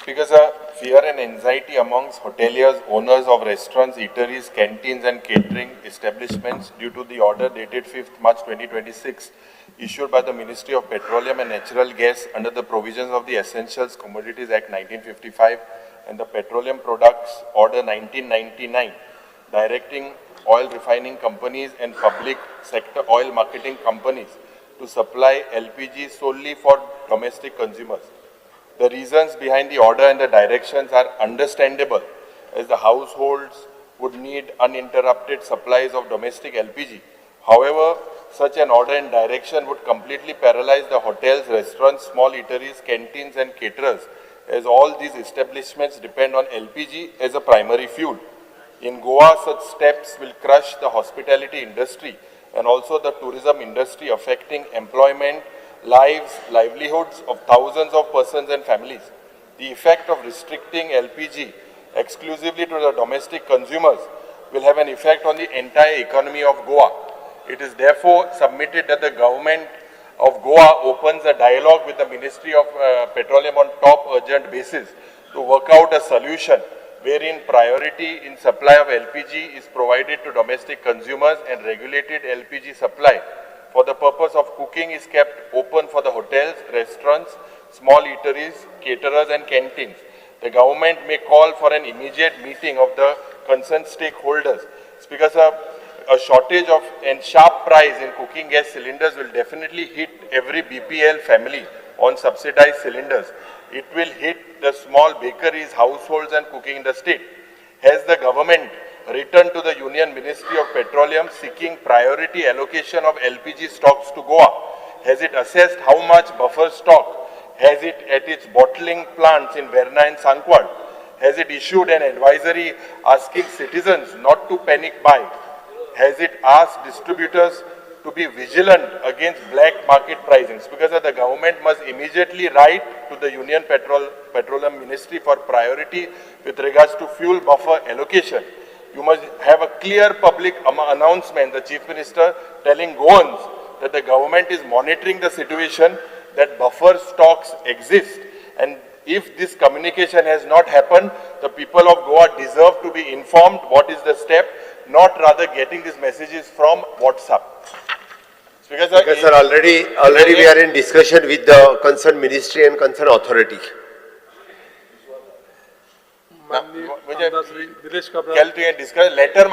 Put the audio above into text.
Because of fear and anxiety amongst hoteliers, owners of restaurants, eateries, canteens and catering establishments due to the order dated 5th March 2026 issued by the Ministry of Petroleum and Natural Gas under the provisions of the Essentials Commodities Act 1955 and the Petroleum Products Order 1999, directing oil refining companies and public sector oil marketing companies to supply LPG solely for domestic consumers. The reasons behind the order and the directions are understandable, as the households would need uninterrupted supplies of domestic LPG. However, such an order and direction would completely paralyze the hotels, restaurants, small eateries, canteens and caterers, as all these establishments depend on LPG as a primary fuel. In Goa, such steps will crush the hospitality industry and also the tourism industry, affecting employment, livelihoods of thousands of persons and families. The effect of restricting LPG exclusively to the domestic consumers will have an effect on the entire economy of Goa. It is therefore submitted that the government of Goa opens a dialogue with the Ministry of Petroleum on top urgent basis to work out a solution wherein priority in supply of LPG is provided to domestic consumers and regulated LPG supply for the purpose of cooking is kept open for the hotels, restaurants, small eateries, caterers and canteens. The government may call for an immediate meeting of the concerned stakeholders. It's because a shortage of and sharp price in cooking gas cylinders will definitely hit every BPL family on subsidized cylinders. It will hit the small bakeries, households and cooking in the state. Has the government returned to the Union Ministry of Petroleum seeking priority allocation of LPG stocks to Goa? Has it assessed how much buffer stock has it at its bottling plants in Verna and Sankwad? Has it issued an advisory asking citizens not to panic buy? Has it asked distributors to be vigilant against black market pricing? Because the government must immediately write to the Union Petroleum Ministry for priority with regards to fuel buffer allocation. You must have a clear public announcement, the Chief Minister telling Goans that the government is monitoring the situation, that buffer stocks exist, and if this communication has not happened, the people of Goa deserve to be informed what is the step, not rather getting these messages from WhatsApp. Because sir, already we are in discussion with the concerned ministry and concerned authority. Letter